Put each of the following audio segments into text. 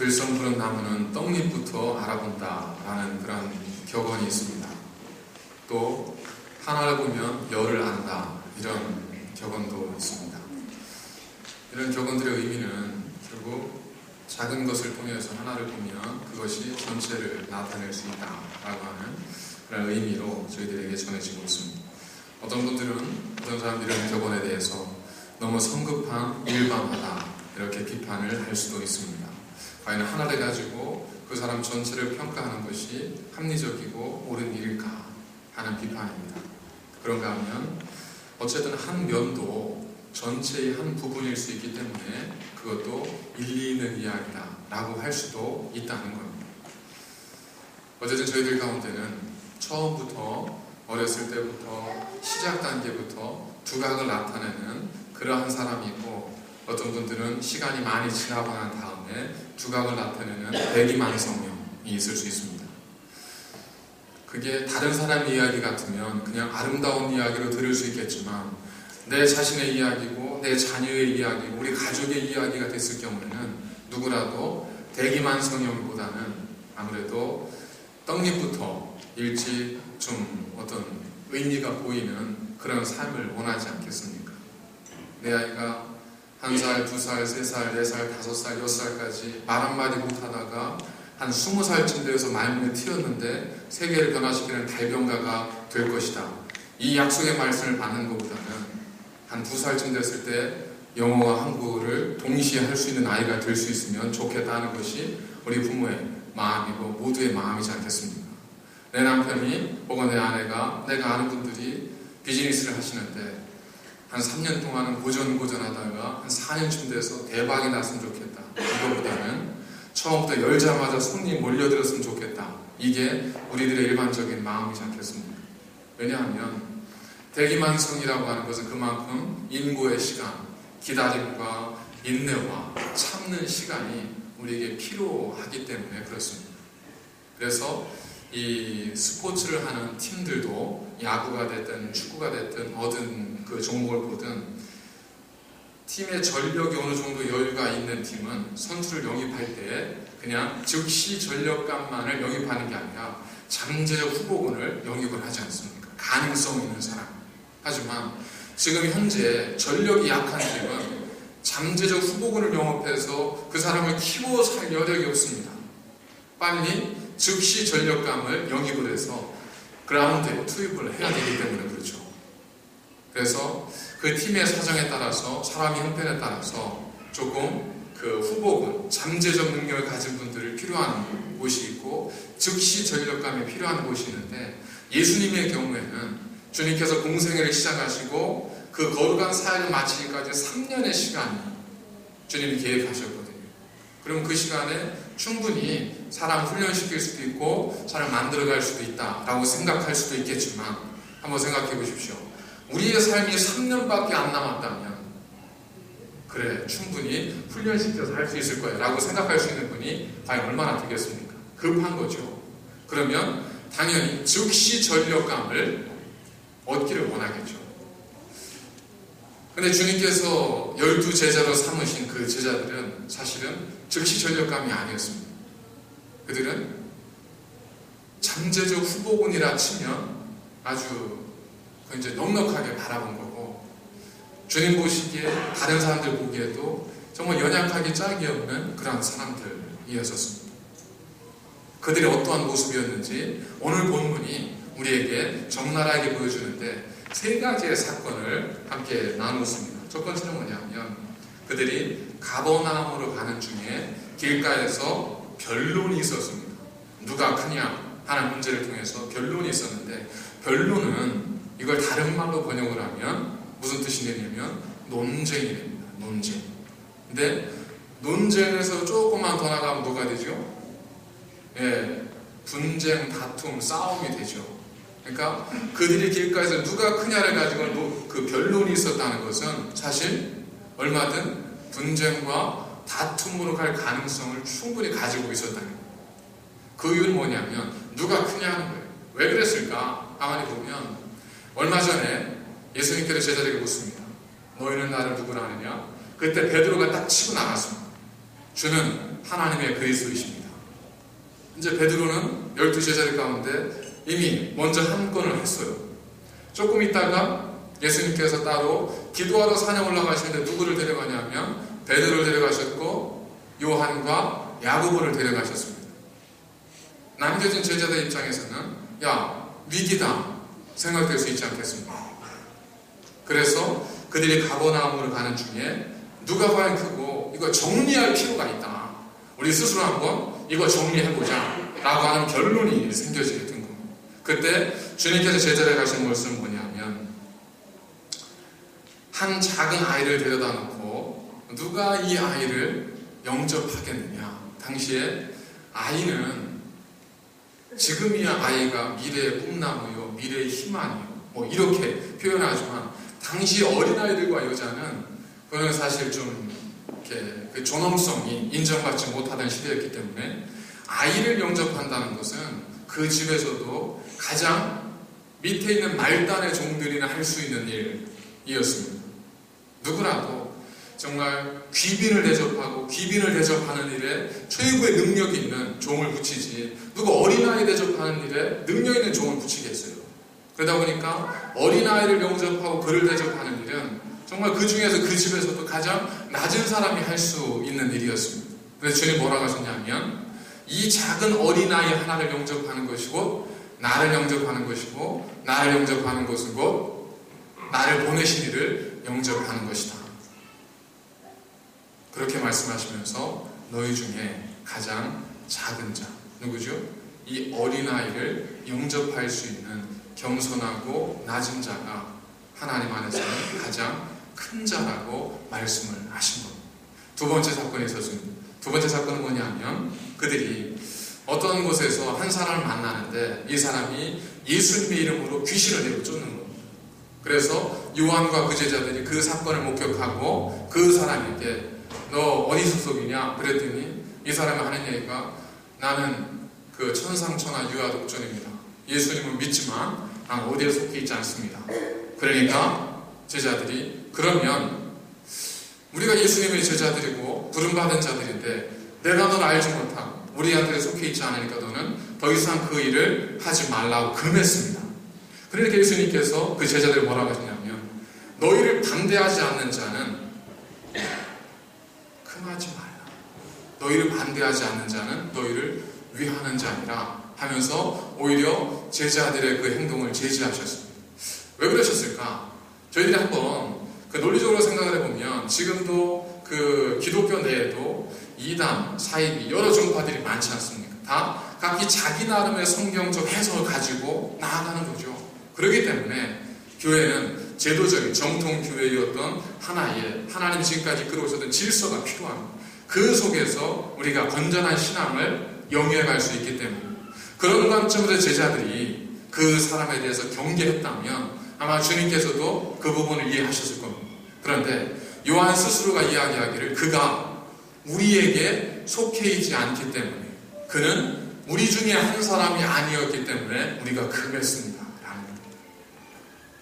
들성 부른 나무는 떡잎부터 알아본다 라는 그런 격언이 있습니다. 또 하나를 보면 열을 안다 이런 격언도 있습니다. 이런 격언들의 의미는 결국 작은 것을 통해서 하나를 보면 그것이 전체를 나타낼 수 있다라고 하는 그런 의미로 저희들에게 전해지고 있습니다. 어떤 사람들은 격언에 대해서 너무 성급한, 일반화다 이렇게 비판을 할 수도 있습니다. 과연 하나를 가지고 그 사람 전체를 평가하는 것이 합리적이고 옳은 일일까 하는 비판입니다. 그런가 하면 어쨌든 한 면도 전체의 한 부분일 수 있기 때문에 그것도 일리 있는 이야기다 라고 할 수도 있다는 겁니다. 어쨌든 저희들 가운데는 처음부터 어렸을 때부터 시작 단계부터 두각을 나타내는 그러한 사람이 있고, 어떤 분들은 시간이 많이 지나고 난 다음에 두각을 나타내는 대기만성형이 있을 수 있습니다. 그게 다른 사람의 이야기 같으면 그냥 아름다운 이야기로 들을 수 있겠지만 내 자신의 이야기고 내 자녀의 이야기고 우리 가족의 이야기가 됐을 경우에는 누구라도 대기만성형보다는 아무래도 떡잎부터 일찍 좀 어떤 의미가 보이는 그런 삶을 원하지 않겠습니까? 내 아이가 1살, 2살, 3살, 4살, 5살, 6살까지 말 한마디 못하다가 한 20살쯤 되어서 말문에 튀었는데 세계를 변화시키는 달변가가 될 것이다. 이 약속의 말씀을 받는 것보다는 한 2살쯤 됐을 때 영어와 한국어를 동시에 할 수 있는 아이가 될 수 있으면 좋겠다는 것이 우리 부모의 마음이고 모두의 마음이지 않겠습니까? 내 남편이 혹은 내 아내가, 내가 아는 분들이 비즈니스를 하시는데 한 3년 동안은 고전하다가 한 4년쯤 돼서 대박이 났으면 좋겠다. 이거보다는 처음부터 열자마자 손님 몰려들었으면 좋겠다. 이게 우리들의 일반적인 마음이지 않겠습니까? 왜냐하면 대기만성이라고 하는 것은 그만큼 인고의 시간, 기다림과 인내와 참는 시간이 우리에게 필요하기 때문에 그렇습니다. 그래서 이 스포츠를 하는 팀들도 야구가 됐든 축구가 됐든 어떤 그 종목을 보든 팀의 전력이 어느 정도 여유가 있는 팀은 선수를 영입할 때 그냥 즉시 전력감만을 영입하는 게 아니라 잠재적 후보군을 영입을 하지 않습니까? 가능성 있는 사람. 하지만 지금 현재 전력이 약한 팀은 잠재적 후보군을 영입해서 그 사람을 키워살 여력이 없습니다. 빨리 즉시 전력감을 영입을 해서 그라운드에 투입을 해야 되기 때문에 그렇죠. 그래서 그 팀의 사정에 따라서 사람이 형편에 따라서 조금 그 후보군, 잠재적 능력을 가진 분들이 필요한 곳이 있고 즉시 전력감이 필요한 곳이 있는데, 예수님의 경우에는 주님께서 공생애를 시작하시고 그 거룩한 사역을 마치기까지 3년의 시간이 주님이 계획하셨거든요. 그럼 그 시간에 충분히 사람 훈련시킬 수도 있고 사람 만들어갈 수도 있다라고 생각할 수도 있겠지만, 한번 생각해 보십시오. 우리의 삶이 3년밖에 안 남았다면 그래, 충분히 훈련시켜서 할 수 있을 거야 라고 생각할 수 있는 분이 과연 얼마나 되겠습니까? 급한 거죠. 그러면 당연히 즉시 전력감을 얻기를 원하겠죠. 근데 주님께서 12제자로 삼으신 그 제자들은 사실은 즉시 전력감이 아니었습니다. 그들은 잠재적 후보군이라 치면 아주 이제 넉넉하게 바라본 거고, 주님 보시기에 다른 사람들 보기에도 정말 연약하기 짝이 없는 그런 사람들이었습니다. 그들이 어떠한 모습이었는지 오늘 본문이 우리에게 적나라하게 보여주는데 3가지의 사건을 함께 나누었습니다. 첫 번째는 뭐냐면 그들이 가버나움으로 가는 중에 길가에서 변론이 있었습니다. 누가 크냐 하는 문제를 통해서 변론이 있었는데, 변론은 이걸 다른 말로 번역을 하면 무슨 뜻이 되냐면 논쟁이 됩니다. 논쟁. 근데 논쟁에서 조금만 더 나가면 뭐가 되죠? 예, 분쟁, 다툼, 싸움이 되죠. 그러니까 그들이 길가에서 누가 크냐를 가지고 그 변론이 있었다는 것은 사실 얼마든 분쟁과 다툼으로 갈 가능성을 충분히 가지고 있었다는 거예요. 그 이유는 뭐냐면 누가 크냐는 거예요. 왜 그랬을까? 가만히 보면 얼마 전에 예수님께서 제자들에게 묻습니다. 너희는 나를 누구라 하느냐? 그때 베드로가 딱 치고 나갔습니다. 주는 하나님의 그리스도이십니다. 이제 베드로는 12제자들 가운데 이미 먼저 한 건을 했어요. 조금 있다가 예수님께서 따로 기도하러 산에 올라가시는데 누구를 데려가냐면 베드로를 데려가셨고 요한과 야고보를 데려가셨습니다. 남겨진 제자들 입장에서는 야, 위기다 생각될 수 있지 않겠습니까? 그래서 그들이 가버나움으로 가는 중에 누가 과연 크고 이거 정리할 필요가 있다. 우리 스스로 한번 이거 정리해보자 라고 하는 결론이 생겨지게 된 겁니다. 그때 주님께서 제자를 가신 것은 뭐냐면 한 작은 아이를 데려다 놓고 누가 이 아이를 영접하겠느냐. 당시에 아이는 지금이야 아이가 미래의 꿈나무요, 미래의 희망이요, 뭐 이렇게 표현하지만 당시 어린아이들과 여자는 그거는 사실 좀 이렇게 그 존엄성이 인정받지 못하던 시대였기 때문에 아이를 영접한다는 것은 그 집에서도 가장 밑에 있는 말단의 종들이나 할 수 있는 일이었습니다. 누구라도 정말 귀빈을 대접하고 귀빈을 대접하는 일에 최고의 능력이 있는 종을 붙이지 누가 어린아이 대접하는 일에 능력 있는 종을 붙이겠어요. 그러다 보니까 어린아이를 영접하고 그를 대접하는 일은 정말 그 중에서 그 집에서도 가장 낮은 사람이 할 수 있는 일이었습니다. 그래서 주님 뭐라고 하셨냐면 이 작은 어린아이 하나를 영접하는 것이고 나를 영접하는 것이고 나를 영접하는 것은 곧 나를 보내신 이를 영접하는 것이다. 그렇게 말씀하시면서 너희 중에 가장 작은 자 누구죠? 이 어린아이를 영접할 수 있는 겸손하고 낮은 자가 하나님 안에서는 가장 큰 자라고 말씀을 하신 겁니다. 두 번째 사건이 있었습니다. 두 번째 사건은 뭐냐면 그들이 어떤 곳에서 한 사람을 만나는데 이 사람이 예수님의 이름으로 귀신을 내어 쫓는 겁니다. 그래서 요한과 그 제자들이 그 사건을 목격하고 그 사람에게 너 어디 소속이냐? 그랬더니 이 사람이 하는 얘기가 나는 그 천상천하 유아독존입니다. 예수님을 믿지만 난 어디에 속해 있지 않습니다. 그러니까 제자들이 그러면 우리가 예수님의 제자들이고 부름받은 자들인데 내가 널 알지 못한 우리한테 속해 있지 않으니까 너는 더 이상 그 일을 하지 말라고 금했습니다. 그러니까 예수님께서 그 제자들을 뭐라고 하시냐면 너희를 반대하지 않는 자는 금하지 말라. 너희를 반대하지 않는 자는 너희를 위하는 자니라 하면서 오히려 제자들의 그 행동을 제지하셨습니다. 왜 그러셨을까? 저희들이 한번 그 논리적으로 생각을 해보면 지금도 그 기독교 내에도 이단, 사이비 여러 종파들이 많지 않습니까? 다 각기 자기 나름의 성경적 해석을 가지고 나아가는 거죠. 그렇기 때문에 교회는 제도적인 정통 교회였던 하나의 하나님 지금까지 끌어오셨던 질서가 필요합니다. 그 속에서 우리가 건전한 신앙을 영위해갈 수 있기 때문에 그런 관점에서 제자들이 그 사람에 대해서 경계했다면 아마 주님께서도 그 부분을 이해하셨을 겁니다. 그런데 요한 스스로가 이야기하기를 그가 우리에게 속해 있지 않기 때문에 그는 우리 중에 한 사람이 아니었기 때문에 우리가 금했습니다.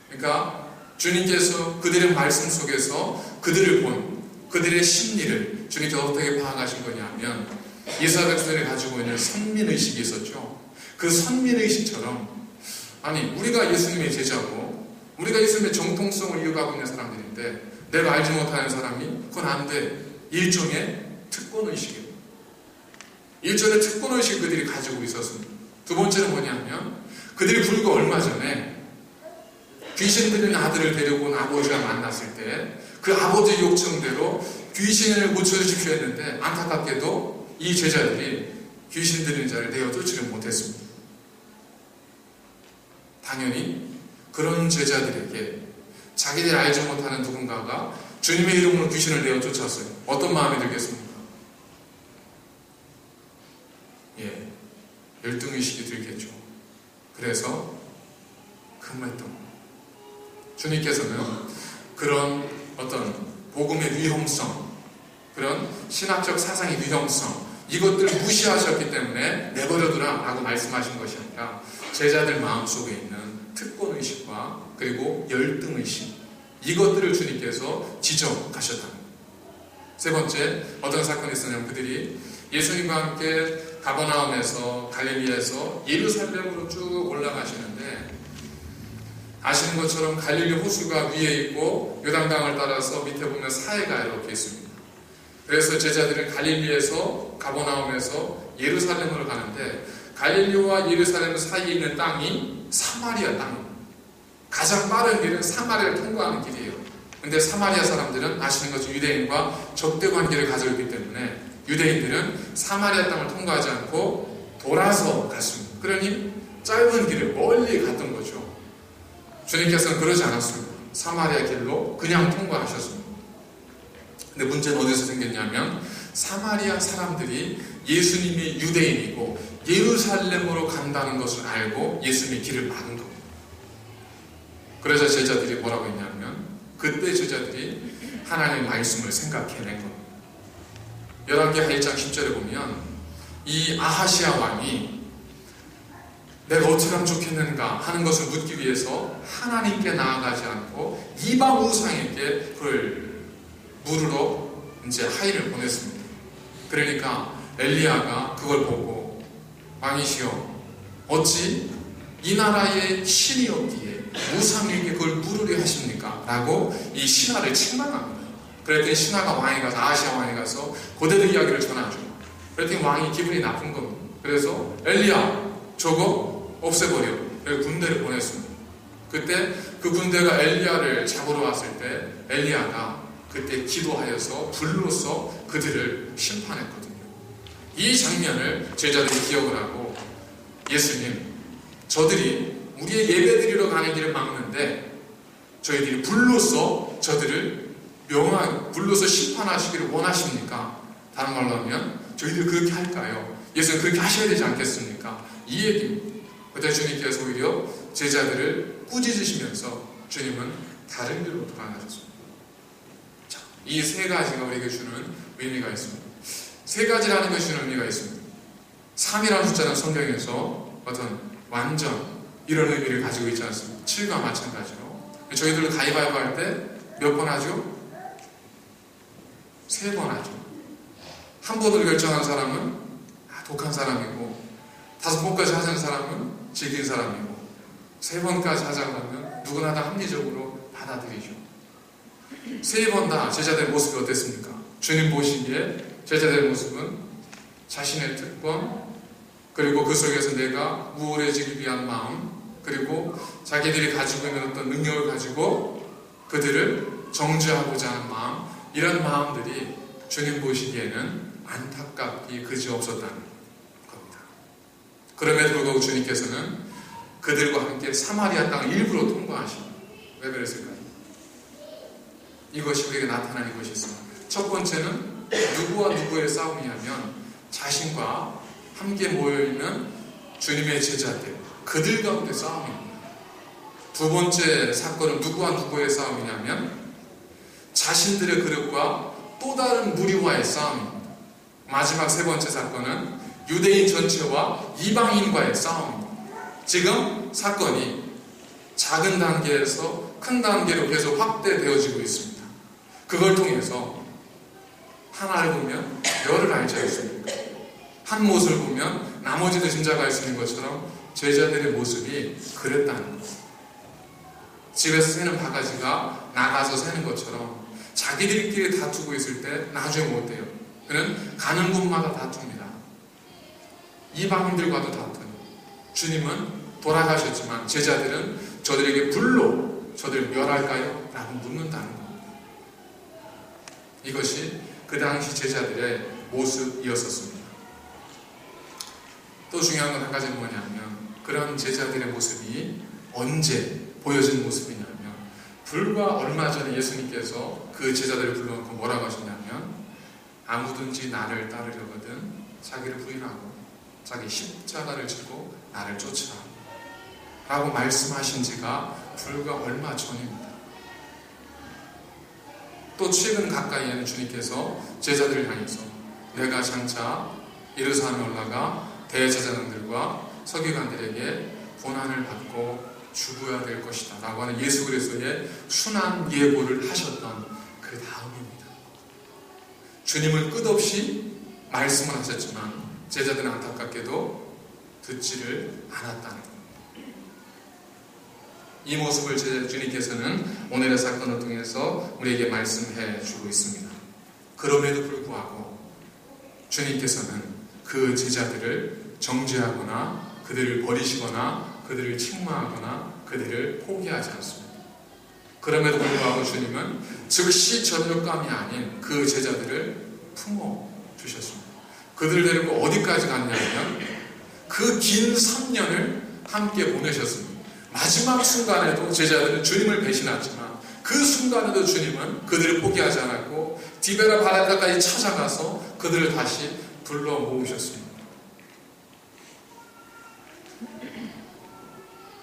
그러니까 주님께서 그들의 말씀 속에서 그들을 본 그들의 심리를 주님께서 어떻게 파악하신 거냐면 이스라엘 백성들이 가지고 있는 선민의식이 있었죠. 그 선민의식처럼 아니 우리가 예수님의 제자고 우리가 예수님의 정통성을 이어가고 있는 사람들인데 내가 알지 못하는 사람이 그건 안 돼. 일종의 특권의식이에요. 일종의 특권의식을 그들이 가지고 있었습니다. 두 번째는 뭐냐면 그들이 불과 얼마 전에 귀신 들린 아들을 데리고 온 아버지가 만났을 때 그 아버지의 요청대로 귀신을 고쳐주십시오 했는데 안타깝게도 이 제자들이 귀신 들린 자를 내어 쫓지를 못했습니다. 당연히 그런 제자들에게 자기들이 알지 못하는 누군가가 주님의 이름으로 귀신을 내어 쫓았어요. 어떤 마음이 들겠습니까? 열등의식이 들겠죠. 그래서 금했던 겁니다. 주님께서는 그런 어떤 복음의 위험성, 그런 신학적 사상의 위험성 이것들을 무시하셨기 때문에 내버려두라 라고 말씀하신 것이 아니라 제자들 마음속에 있는 특권의식과 그리고 열등의식 이것들을 주님께서 지적하셨답니다. 세 번째 어떤 사건이 있었냐면 그들이 예수님과 함께 가버나움에서 갈릴리에서 예루살렘으로 쭉 올라가시는데 아시는 것처럼 갈릴리 호수가 위에 있고 요단강을 따라서 밑에 보면 사해가 이렇게 있습니다. 그래서 제자들은 갈릴리에서 가버나움에서 예루살렘으로 가는데 갈릴리와 예루살렘 사이에 있는 땅이 사마리아 땅입니다. 가장 빠른 길은 사마리아를 통과하는 길이에요. 근데 사마리아 사람들은 아시는 것처럼 유대인과 적대 관계를 가지고 있기 때문에 유대인들은 사마리아 땅을 통과하지 않고 돌아서 갔습니다. 그러니 짧은 길을 멀리 갔던 거죠. 주님께서는 그러지 않았습니다. 사마리아 길로 그냥 통과하셨습니다. 근데 문제는 어디서 생겼냐면 사마리아 사람들이 예수님이 유대인이고 예루살렘으로 간다는 것을 알고 예수님이 길을 막은 겁니다. 그래서 제자들이 뭐라고 했냐면 그때 제자들이 하나님의 말씀을 생각해낸 겁니다. 열왕기하 1장 10절에 보면 이 아하시아 왕이 내가 어떻게 하면 좋겠는가 하는 것을 묻기 위해서 하나님께 나아가지 않고 이방 우상에게 그걸 물으러 이제 하인을 보냈습니다. 그러니까 엘리야가 그걸 보고 왕이시여 어찌 이 나라에 신이 없기에 우상에게 그걸 물으려 하십니까? 라고 이 신하를 책망합니다. 그랬더니 신하가 왕에 가서 아하시아 왕에 가서 고대의 이야기를 전하죠. 그랬더니 왕이 기분이 나쁜 겁니다. 그래서 엘리야 저거 없애버려. 그래서 군대를 보냈습니다. 그때 그 군대가 엘리야를 잡으러 왔을 때 엘리야가 그때 기도하여서 불로써 그들을 심판했거든요. 이 장면을 제자들이 기억을 하고 예수님 저들이 우리의 예배드리러 가는 길을 막는데 저희들이 불로써 저들을 불로써 심판하시기를 원하십니까? 다른 말로 하면 저희들 그렇게 할까요? 예수님 그렇게 하셔야 되지 않겠습니까? 이 얘기입니다. 그때 주님께서 오히려 제자들을 꾸짖으시면서 주님은 다른 길로 돌아가셨습니다. 자, 이 세 가지가 우리에게 주는 의미가 있습니다. 세 가지라는 것이 주는 의미가 있습니다. 3이라는 숫자는 성경에서 어떤 완전 이런 의미를 가지고 있지 않습니다. 7과 마찬가지로 저희들도 가위바위보 할 때 몇 번 하죠? 3번 하죠. 한 번을 결정한 사람은 독한 사람이고 5번까지 하자는 사람은 즐긴 사람이고 3번까지 하자고 하면 누구나 다 합리적으로 받아들이죠. 3번 다 제자들의 모습이 어땠습니까? 주님 보시기에 제자들의 모습은 자신의 특권 그리고 그 속에서 내가 우월해지기 위한 마음 그리고 자기들이 가지고 있는 어떤 능력을 가지고 그들을 정죄하고자 하는 마음 이런 마음들이 주님 보시기에는 안타깝기 그지없었다는 겁니다. 그럼에도 불구하고 주님께서는 그들과 함께 사마리아 땅을 일부러 통과하십니다. 왜 그랬을까요? 이것이 우리에게 나타나는 것이 있습니다. 첫 번째는 누구와 누구의 싸움이냐면 자신과 함께 모여있는 주님의 제자들 그들 가운데 싸움입니다. 두 번째 사건은 누구와 누구의 싸움이냐면 자신들의 그릇과 또 다른 무리와의 싸움입니다. 마지막 세 번째 사건은 유대인 전체와 이방인과의 싸움입니다. 지금 사건이 작은 단계에서 큰 단계로 계속 확대되어지고 있습니다. 그걸 통해서 하나를 보면 열을 알지 않습니까? 한 못을 보면 나머지도 짐작할 수 있는 것처럼 제자들의 모습이 그랬다는 것. 집에서 새는 바가지가 나가서 새는 것처럼 자기들끼리 다투고 있을 때 나중에 못 돼요. 그는 가는 곳마다 다툽니다. 이방인들과도 다투요. 주님은 돌아가셨지만 제자들은 저들에게 불로 저들을 멸할까요? 라고 묻는다는 겁니다. 이것이 그 당시 제자들의 모습이었었습니다. 또 중요한 건 한 가지는 뭐냐면 그런 제자들의 모습이 언제 보여진 모습이냐면 불과 얼마 전에 예수님께서 그 제자들을 불러놓고 뭐라고 하셨냐면 아무든지 나를 따르려거든 자기를 부인하고 자기 십자가를 지고 나를 쫓으라 라고 말씀하신 지가 불과 얼마 전입니다. 또 최근 가까이에는 주님께서 제자들을 향해서 내가 장차 예루살렘에 올라가 대제사장들과 서기관들에게 고난을 받고 죽어야 될 것이다 라고 하는 예수 그리스도의 순한 예고를 하셨던 그 다음입니다. 주님은 끝없이 말씀을 하셨지만 제자들은 안타깝게도 듣지를 않았다는 것. 이 모습을 주님께서는 오늘의 사건을 통해서 우리에게 말씀해 주고 있습니다. 그럼에도 불구하고 주님께서는 그 제자들을 정죄하거나 그들을 버리시거나 그들을 책망하거나 그들을 포기하지 않습니다. 그럼에도 불구하고 주님은 즉시 전력감이 아닌 그 제자들을 품어주셨습니다. 그들을 데리고 어디까지 갔냐면 그 긴 3년을 함께 보내셨습니다. 마지막 순간에도 제자들은 주님을 배신했지만 그 순간에도 주님은 그들을 포기하지 않았고 디베라 바닷가까지 찾아가서 그들을 다시 불러 모으셨습니다.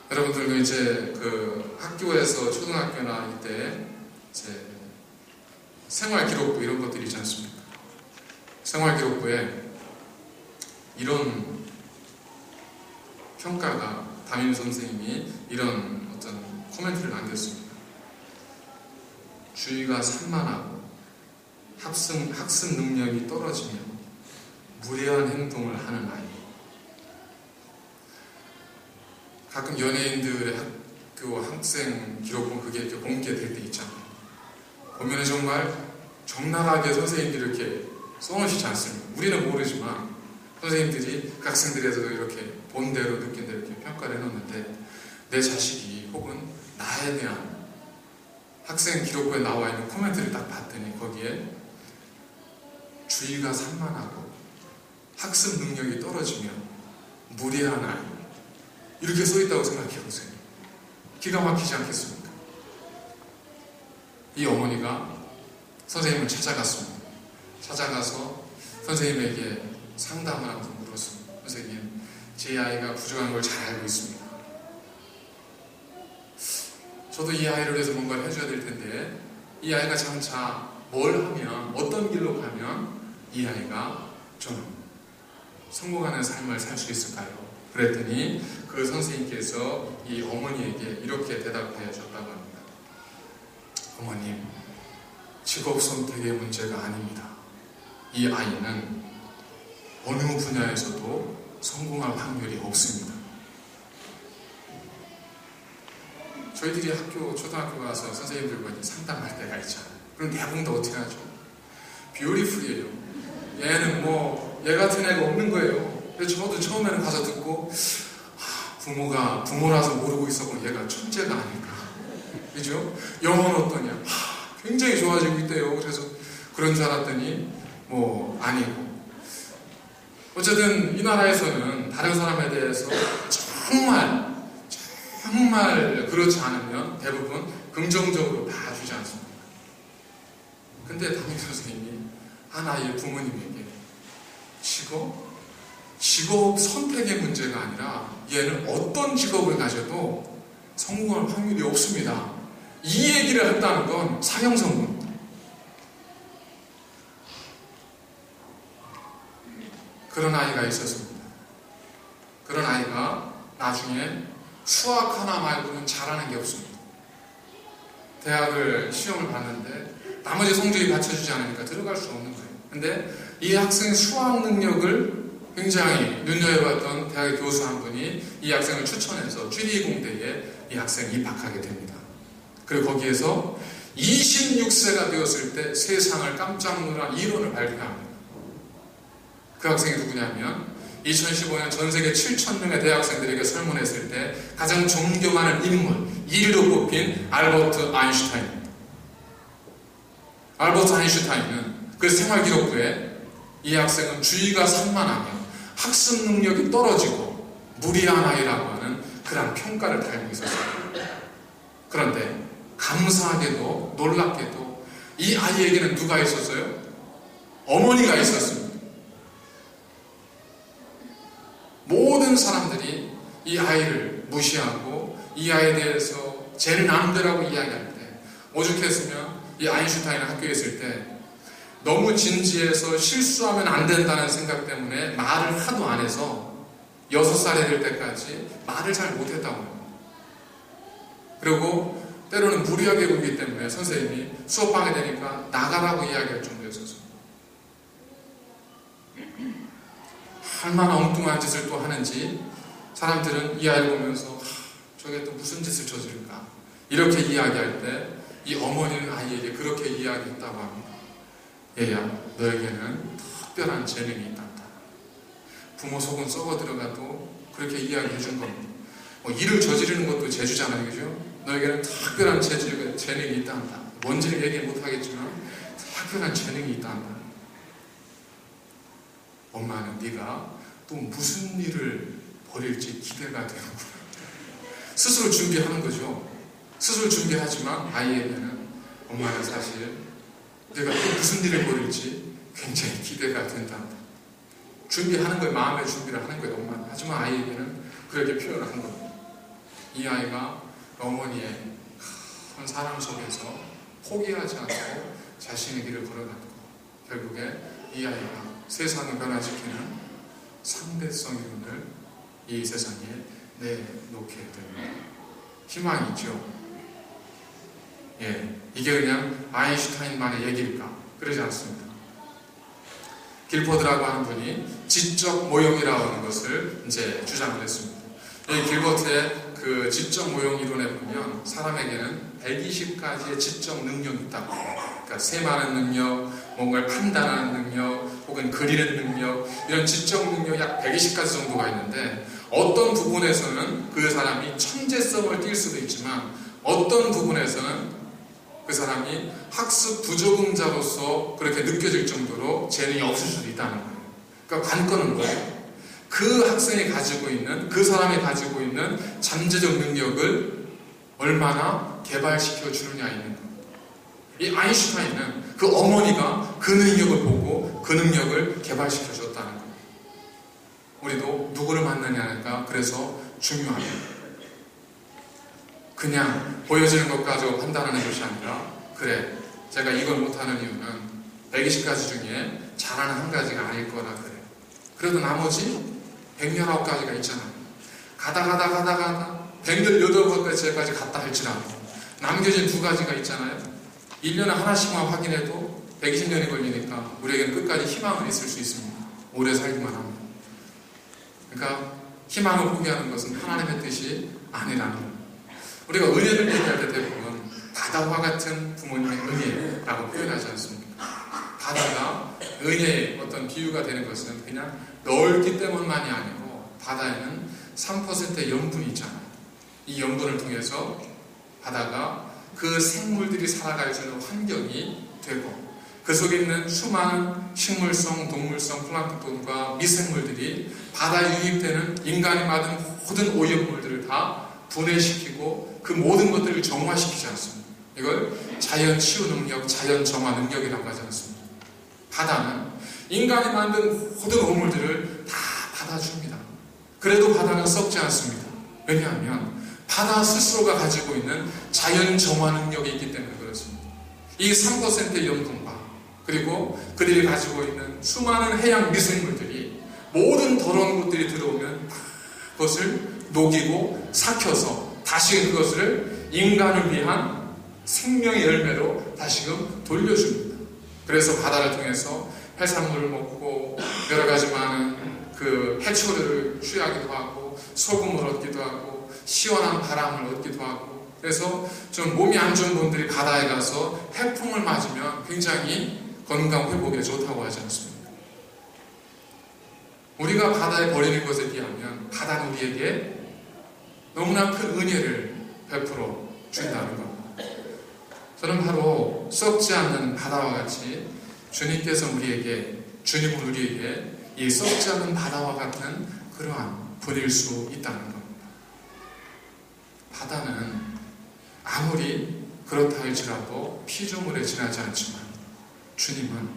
여러분들도 이제 그 학교에서 초등학교나 이때 이제 생활기록부 이런 것들이 있지 않습니까? 생활기록부에 이런 평가가 담임 선생님이 이런 어떤 코멘트를 남겼습니다. 주의가 산만하고 학습 능력이 떨어지며 무례한 행동을 하는 아이. 가끔 연예인들의 학교 학생 기록본 그게 이렇게 공개될 때 있잖아요. 보면 정말 적나라하게 선생님들이 이렇게 써놓으시지 않습니까? 우리는 모르지만 선생님들이 그 학생들에서 이렇게 본 대로 느낀 대로 이렇게 평가를 해놓는데 내 자식이 혹은 나에 대한 학생 기록부에 나와 있는 코멘트를 딱 봤더니 거기에 주의가 산만하고 학습 능력이 떨어지며 무례한 아이 이렇게 써있다고 생각해보세요. 기가 막히지 않겠습니까? 이 어머니가 선생님을 찾아갔습니다. 찾아가서 선생님에게 상담을 한번 물었습니다. 선생님, 제 아이가 부족한 걸 잘 알고 있습니다. 저도 이 아이를 위해서 뭔가를 해줘야 될 텐데 이 아이가 장차 뭘 하면 어떤 길로 가면 이 아이가 좀 성공하는 삶을 살 수 있을까요? 그랬더니 그 선생님께서 이 어머니에게 이렇게 대답해 줬다고 합니다. 어머님, 직업 선택의 문제가 아닙니다. 이 아이는 어느 분야에서도 성공할 확률이 없습니다. 저희들이 초등학교 가서 선생님들과 상담할 때가 있잖아요. 그럼 대부분 다 어떻게 하죠? 뷰티풀이에요. 얘는 얘 같은 애가 없는 거예요. 근데 저도 처음에는 가서 듣고 부모라서 모르고 있었고 얘가 천재가 아닐까. 그죠? 영어는 어떠냐? 굉장히 좋아지고 있대요. 그래서 그런 줄 알았더니 아니고. 어쨌든 이 나라에서는 다른 사람에 대해서 정말 그렇지 않으면 대부분 긍정적으로 봐주지 않습니다. 근데 담임 선생님이 하나의 부모님에게 직업 선택의 문제가 아니라 얘는 어떤 직업을 가져도 성공할 확률이 없습니다. 이 얘기를 했다는 건 사형선고입니다. 그런 아이가 있었습니다. 그런 아이가 나중에 수학 하나 말고는 잘하는 게 없습니다. 대학을 시험을 봤는데 나머지 성적이 받쳐주지 않으니까 들어갈 수 없는 거예요. 근데 이 학생의 수학 능력을 굉장히 눈여겨봤던 대학의 교수 한 분이 이 학생을 추천해서 취리공대에 이 학생이 입학하게 됩니다. 그리고 거기에서 26세가 되었을 때 세상을 깜짝 놀란 이론을 발표합니다. 그 학생이 누구냐면 2015년 전 세계 7,000명의 대학생들에게 설문했을 때 가장 존경하는 인물 1위로 뽑힌 알버트 아인슈타인입니다. 알버트 아인슈타인은 그 생활기록부에 이 학생은 주의가 산만하며 학습 능력이 떨어지고 무리한 아이라고 하는 그런 평가를 달고 있었어요. 그런데 감사하게도 놀랍게도 이 아이에게는 누가 있었어요? 어머니가 있었습니다. 모든 사람들이 이 아이를 무시하고 이 아이에 대해서 제 남대라고 이야기할 때 오죽했으면 이 아인슈타인 학교에 있을 때 너무 진지해서 실수하면 안 된다는 생각 때문에 말을 하도 안 해서 6살이 될 때까지 말을 잘 못했다고 합니다. 그리고 때로는 무리하게 굴기 때문에 선생님이 수업하게 되니까 나가라고 이야기할 정도였었습니다. 얼마나 엉뚱한 짓을 또 하는지 사람들은 이 아이를 보면서 저게 또 무슨 짓을 저지를까 이렇게 이야기할 때 이 어머니는 아이에게 그렇게 이야기했다고 합니다. 얘야, 너에게는 특별한 재능이 있단다. 부모 속은 썩어 들어가도 그렇게 이야기해 준 겁니다. 일을 저지르는 것도 재주잖아요, 그죠? 너에게는 특별한 재능이 있단다. 뭔지는 얘기 못하겠지만 특별한 재능이 있단다. 엄마는 네가 또 무슨 일을 벌일지 기대가 되는구나. 스스로 준비하는 거죠. 스스로 준비하지만 아이에게는 엄마는 사실 내가 또 무슨 일을 벌일지 굉장히 기대가 된단다. 준비하는 거예요. 마음의 준비를 하는 거예요, 엄마는. 하지만 아이에게는 그렇게 표현하는 겁니다. 이 아이가 어머니의 큰 사랑 속에서 포기하지 않고 자신의 길을 걸어갔고 결국에 이 아이가 세상을 변화시키는 상대성 이론을 이 세상에 내놓게 됩니다. 희망이 있죠. 이게 그냥 아인슈타인만의 얘기일까? 그러지 않습니다. 길버드라고 하는 분이 지적 모형이라고 하는 것을 이제 주장을 했습니다. 이 길버트의 그 지적 모형 이론에 보면 사람에게는 120가지의 지적 능력이 있다고 해요. 그러니까 세마는 능력, 뭔가를 판단하는 능력, 혹은 그리는 능력, 이런 지적 능력이 약 120가지 정도가 있는데 어떤 부분에서는 그 사람이 천재성을 띌 수도 있지만 어떤 부분에서는 그 사람이 학습 부적응자로서 그렇게 느껴질 정도로 재능이 없을 수도 있다는 거예요. 그러니까 관건은 뭐예요? 그 학생이 가지고 있는, 그 사람이 가지고 있는 잠재적 능력을 얼마나 개발시켜 주느냐에 있는 겁니다. 이 아인슈타인은 그 어머니가 그 능력을 보고 그 능력을 개발시켜 줬다는 겁니다. 우리도 누구를 만나냐가 그래서 중요합니다. 그냥 보여지는 것 가지고 판단하는 것이 아니라 그래, 제가 이걸 못하는 이유는 120가지 중에 잘하는 한 가지가 아닐 거라 그래. 그래도 나머지 119가지가 있잖아요. 가다 118가지까지 갔다 할지라도 남겨진 2가지가 있잖아요. 1년에 하나씩만 확인해도 120년이 걸리니까 우리에게는 끝까지 희망은 있을 수 있습니다. 오래 살기만 하면. 그러니까 희망을 포기하는 것은 하나님의 뜻이 아니라는 겁니다. 우리가 은혜를 얘기할 때 대부분 바다와 같은 부모님의 은혜라고 표현하지 않습니까? 바다가 은혜의 어떤 비유가 되는 것은 그냥 넓기 때문만이 아니고 바다에는 3%의 염분이 있잖아요. 이 염분을 통해서 바다가 그 생물들이 살아갈 수 있는 환경이 되고 그 속에 있는 수많은 식물성, 동물성, 플랑크톤과 미생물들이 바다에 유입되는 인간이 받은 모든 오염물들을 다 분해시키고 그 모든 것들을 정화시키지 않습니다. 이걸 자연 치유 능력, 자연 정화 능력이라고 하지 않습니다. 바다는 인간이 만든 모든 오물들을 다 받아줍니다. 그래도 바다는 썩지 않습니다. 왜냐하면 바다 스스로가 가지고 있는 자연 정화 능력이 있기 때문에 그렇습니다. 이 3%의 염분과 그리고 그들이 가지고 있는 수많은 해양 미생물들이 모든 더러운 것들이 들어오면 그것을 녹이고 삭혀서 다시 그것을 인간을 위한 생명의 열매로 다시금 돌려줍니다. 그래서 바다를 통해서 해산물을 먹고 여러 가지 많은 그 해초류를 취하기도 하고 소금을 얻기도 하고 시원한 바람을 얻기도 하고 그래서 좀 몸이 안 좋은 분들이 바다에 가서 해풍을 맞으면 굉장히 건강 회복에 좋다고 하지 않습니까? 우리가 바다에 버리는 것에 비하면 바다는 우리에게 너무나 큰 은혜를 베풀어 준다는 겁니다. 저는 바로 썩지 않는 바다와 같이 주님께서 주님은 우리에게 이 썩지 않는 바다와 같은 그러한 분일 수 있다는 겁니다. 바다는 아무리 그렇다 할지라도 피조물에 지나지 않지만 주님은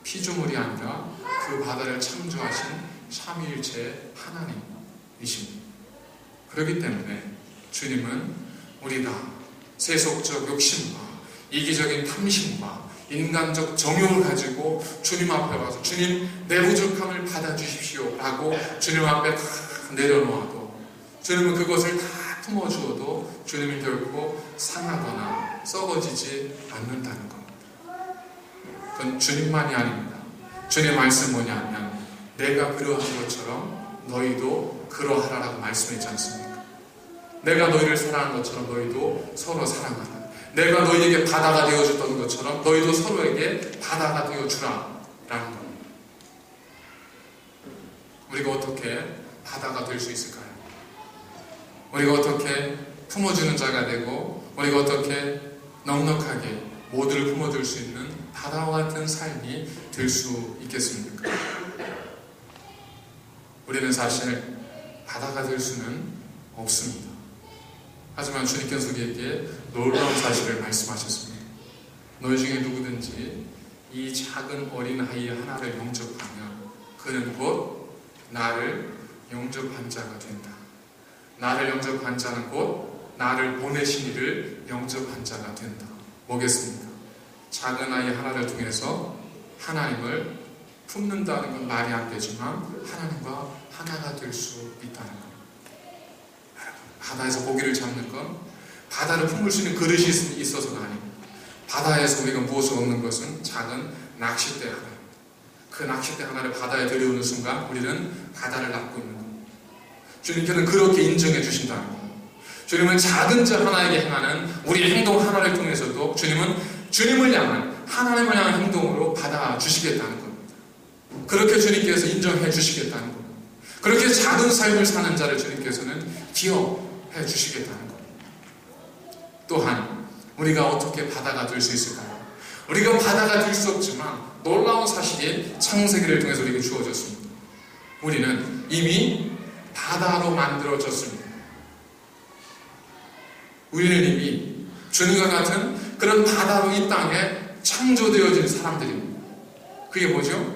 피조물이 아니라 그 바다를 창조하신 삼위일체 하나님이십니다. 그렇기 때문에 주님은 우리가 세속적 욕심과 이기적인 탐심과 인간적 정욕을 가지고 주님 앞에 와서 주님 내 부족함을 받아주십시오 라고 주님 앞에 다 내려놓아도 주님은 그것을 다 품어주어도 주님은 결코 상하거나 썩어지지 않는다는 겁니다. 그건 주님만이 아닙니다. 주님의 말씀 뭐냐면 내가 그러한 것처럼 너희도 그러하라라고 말씀했지 않습니까? 내가 너희를 사랑한 것처럼 너희도 서로 사랑하라. 내가 너희에게 바다가 되어줬던 것처럼 너희도 서로에게 바다가 되어주라 라는 겁니다. 우리가 어떻게 바다가 될 수 있을까요? 우리가 어떻게 품어주는 자가 되고 우리가 어떻게 넉넉하게 모두를 품어줄 수 있는 바다와 같은 삶이 될 수 있겠습니까? 우리는 사실 바다가 될 수는 없습니다. 하지만 주님께서 우리에게 놀라운 사실을 말씀하셨습니다. 너희 중에 누구든지 이 작은 어린 아이 하나를 영접하면 그는 곧 나를 영접한 자가 된다. 나를 영접한 자는 곧 나를 보내신 이를 영접한 자가 된다. 뭐겠습니까? 작은 아이 하나를 통해서 하나님을 품는다는 건 말이 안 되지만 하나님과 하나가 될 수 있다는 것. 바다에서 고기를 잡는 건 바다를 품을 수 있는 그릇이 있어서가 아닙니다. 바다에서 우리가 무엇을 얻는 것은 작은 낚싯대 하나. 그 낚싯대 하나를 바다에 들여오는 순간 우리는 바다를 낚고 있는 겁니다. 주님께서는 그렇게 인정해 주신다는 겁니다. 주님은 작은 자 하나에게 향하는 우리의 행동 하나를 통해서도 주님은 주님을 향한 하나님을 향한 행동으로 받아주시겠다는 겁니다. 그렇게 주님께서 인정해 주시겠다는 겁니다. 그렇게 작은 삶을 사는 자를 주님께서는 기억해 주시겠다는 겁니다. 또한 우리가 어떻게 바다가 될 수 있을까요? 우리가 바다가 될 수 없지만 놀라운 사실이 창세기를 통해서 우리에게 주어졌습니다. 우리는 이미 바다로 만들어졌습니다. 우리는 이미 주님과 같은 그런 바다로 이 땅에 창조되어진 사람들입니다. 그게 뭐죠?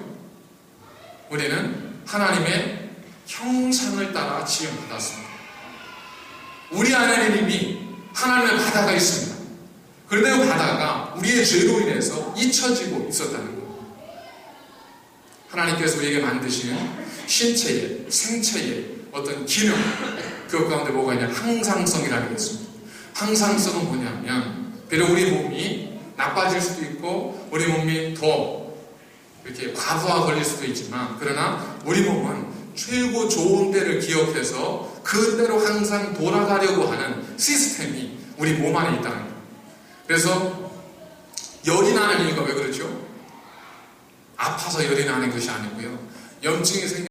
우리는 하나님의 형상을 따라 지음받았습니다. 우리 안에는 이미 하나님의 바다가 있습니다. 그런데 그 바다가 우리의 죄로 인해서 잊혀지고 있었다는 겁니다. 하나님께서 우리에게 만드시는 신체의, 생체의 어떤 기능, 그 가운데 뭐가 있냐? 항상성이라는 게 있습니다. 항상성은 뭐냐면 비록 우리 몸이 나빠질 수도 있고 우리 몸이 더 이렇게 과부하 걸릴 수도 있지만 그러나 우리 몸은 최고 좋은 때를 기억해서 그대로 항상 돌아가려고 하는 시스템이 우리 몸 안에 있다는 거예요. 그래서 열이 나는 이유가 왜 그렇죠? 아파서 열이 나는 것이 아니고요. 염증이 생겨